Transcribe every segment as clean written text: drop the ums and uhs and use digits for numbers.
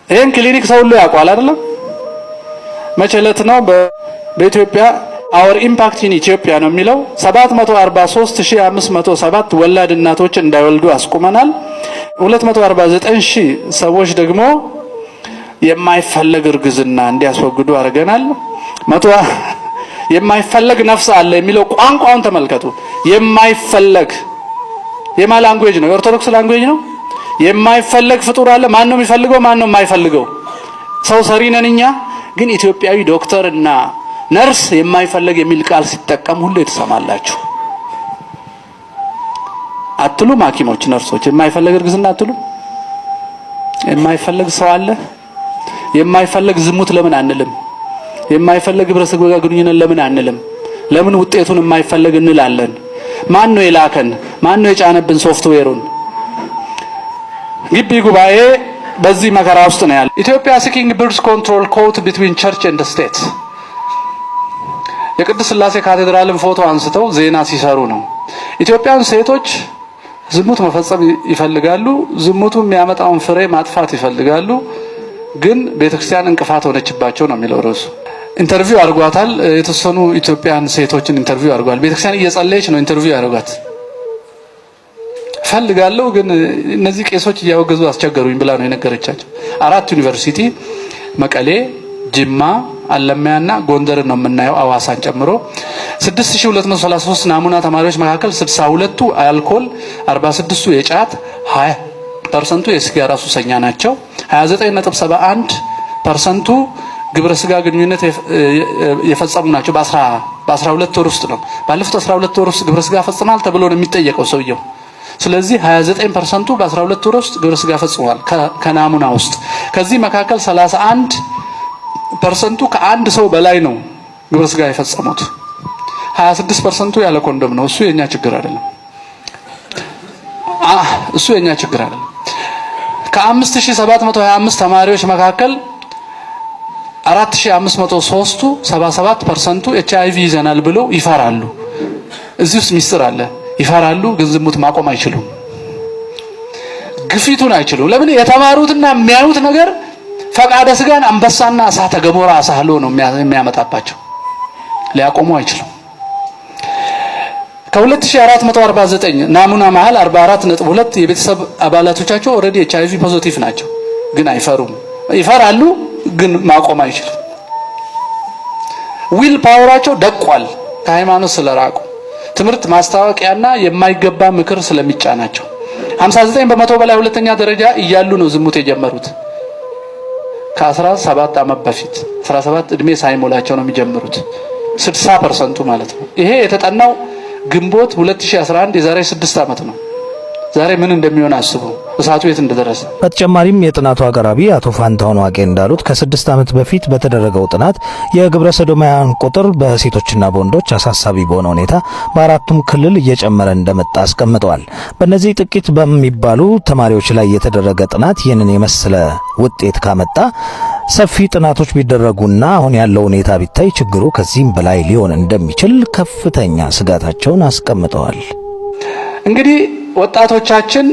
ይሄን ክሊኒክ ሰው ሁሉ ያውቃል አይደለም? መቸለት ነው በኢትዮጵያ our impact in Ethiopia ነው የሚለው 743507 ወላድ እናቶች እንዳይወልዱ አስቆመናል። 249000 ሰዎች ደግሞ የማይፈለግ እርግዝና እንዲያስወግዱ አድርገናል። የማይፈለግ ነፍስ አለ የሚለው ቋንቋውን ተመልከቱ። የማይፈለግ የማ ላንጉዌጅ ነው? የኦርቶዶክስ ላንጉዌጅ ነው። የማይፈለግ ፍጡር አለ። ማን ነው የሚፈልገው? ማን ነው የማይፈልገው? ሰው ሰሪ ነን እኛ። ግን ኢትዮጵያዊ ዶክተር እና ነርስ የማይፈለግ የሚል ቃል ሲጠቀም ሁሉ የተሰማላችሁ አትሉም? ሐኪሞች ነርሶች የማይፈለግ እርግዝና አትሉም? የማይፈለግ ሰው አለ? የማይፈለግ ዝሙት ለምን አንልም? የማይፈለግ ግብረ ሥጋ ግንኙነት ለምን አንልም? ለምን ውጤቱን የማይፈለግ እንላለን? ማን ነው የላከን? ማን ነው የጫነብን ሶፍትዌሩን? ግቢ ጉባኤ በዚህ መከራ ውስጥ ነው ያለው። ኢትዮጵያ ሲኪንግ ብርዝ ኮንትሮል ኮት ቢትዊን ቸርች ኤንድ ስቴት። የቅድስት ሥላሴ ካቴድራልን ፎቶ አንስተው ዜና ሲሰሩ ነው። ኢትዮጵያን ሴቶች ዝሙት መፈጸም ይፈልጋሉ። ዝሙቱ የሚያመጣውን ፍሬ ማጥፋት ይፈልጋሉ። ግን ቤተክርስቲያን እንቅፋት ሆነችባቸው ነው የሚለው ርዕሱ። ኢንተርቪው አድርጓታል። የተወሰኑ ኢትዮጵያን ሴቶችን ኢንተርቪው አድርጓል። ቤተክርስቲያን እየጸለየች ነው ኢንተርቪው ያደርጓት። ፈልጋለሁ ግን እነዚህ ቄሶች እያወገዙ አስቸገሩኝ ብላ ነው የነገረቻቸው። 4 ዩኒቨርሲቲ መቀሌ፣ ጅማ፣ አለማያና ጎንደር ነው የምናየው አዋሳን ጨምሮ 6233 ናሙና ተማሪዎች መካከል 62ቱ አልኮል፣ 46ቱ የጫት፣ 20% የሲጋራ ሱሰኛ ናቸው። 29.71% ግብረ ሥጋ ግንኙነት የፈጸሙ ናቸው። በ12 ወር ውስጥ ነው። ባለፉት 12 ወር ውስጥ ግብረ ሥጋ ፈጽሟል ተብሎ ነው የሚጠየቀው ሰውየው። ስለዚህ 29% በ12 ወር ውስጥ ግብረ ሥጋ ፈጽሟል ከናሙና ውስጥ። ከዚህ መካከል 31% ከአንድ ሰው በላይ ነው ግብረ ሥጋ የፈጸሙት። 26% ያለ ኮንዶም ነው። እሱ የኛ ችግር አይደለም። እሱ የኛ ችግር አይደለም። ከ5725 ተማሪዎች መካከል 4503ቱ 77% HIV ይዘናል ብለው ይፈራሉ። እዚህ ውስጥ ሚስጥር አለ። ይፈራሉ ግን ዝሙት ማቆም አይችሉም። ግፊቱን አይችሉም። ለምን? የተማሩትና የሚያዩት ነገር ፈቃደ ሥጋን አንበሳና እሳተ ገሞራ አሳህሎ ነው የሚያመጣባቸው። ሊያቆሙ አይችሉም። ከ2449 ናሙና መሃል 44.2 የቤተሰብ አባላቶቻቸው ኦሬዲ HIV ፖዚቲቭ ናቸው። ግን አይፈሩም። ይፈራሉ ግን ማቆም አይችሉም። ዊል ፓወራቸው ደቋል። ከሃይማኖት ስለራቁ ትምህርት ማስታወቂያና የማይገባ ምክር ስለሚጫናቸው 59% በላይ ሁለተኛ ደረጃ እያሉ ነው ዝሙት የጀመሩት። ከ17 ዓመት በፊት 17 እድሜ ሳይሞላቸው ነው የሚጀምሩት 60% ማለት ነው። ይሄ የተጠናው ግንቦት 2011 የዛሬ 6 ዓመት ነው። ዛሬ ምን እንደሚሆን አስቡ፣ እሳቱ የት እንደደረሰ። በተጨማሪም የጥናቱ አቅራቢ አቶ ፋንታሁን ዋቄ እንዳሉት ከ6 ዓመት በፊት በተደረገው ጥናት የግብረ ሰዶማውያን ቁጥር በሴቶችና በወንዶች አሳሳቢ በሆነ ሁኔታ በአራቱም ክልል እየጨመረ እንደመጣ አስቀምጠዋል። በእነዚህ ጥቂት በሚባሉ ተማሪዎች ላይ የተደረገ ጥናት ይህንን የመሰለ ውጤት ካመጣ ሰፊ ጥናቶች ቢደረጉና አሁን ያለው ሁኔታ ቢታይ ችግሩ ከዚህም በላይ ሊሆን እንደሚችል ከፍተኛ ስጋታቸውን አስቀምጠዋል። እንግዲህ ወጣቶቻችን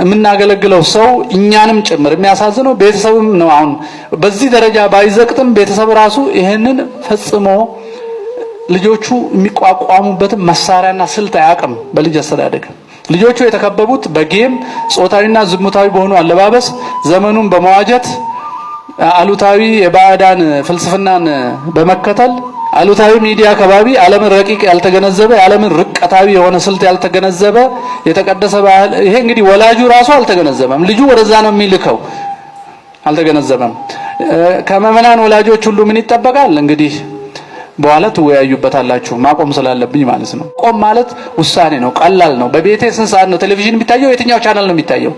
የምናገለግለው ሰው እኛንም ጭምር የሚያሳዝነው ቤተሰብም ነው። አሁን በዚህ ደረጃ ባይዘቅጥም ቤተሰብ ራሱ ይሄንን ፈጽሞ ልጆቹ የሚቋቋሙበትን መሳሪያና ስልት አያውቅም። በልጅ አስተዳደግ ልጆቹ የተከበቡት በጌም ጾታዊና ዝሙታዊ በሆኑ አለባበስ ዘመኑን በመዋጀት አሉታዊ የባዕዳን ፍልስፍናን በመከተል አሉታዊ ሚዲያ ከባቢ ዓለምን ረቂቅ ያልተገነዘበ ዓለምን ርቀታዊ የሆነ ስልት ያልተገነዘበ የተቀደሰ ባህል። ይሄ እንግዲህ ወላጁ ራሱ አልተገነዘበም። ልጁ ወደዛ ነው የሚልከው። አልተገነዘበም። ከመመናን ወላጆች ሁሉ ምን ይጠበቃል? እንግዲህ በኋላ ትወያዩበታላችሁ። ማቆም ስላለብኝ ማለት ነው። ቆም ማለት ውሳኔ ነው። ቀላል ነው። በቤቴ ስንት ሰዓት ነው ቴሌቪዥን የሚታየው? የትኛው ቻናል ነው የሚታየው?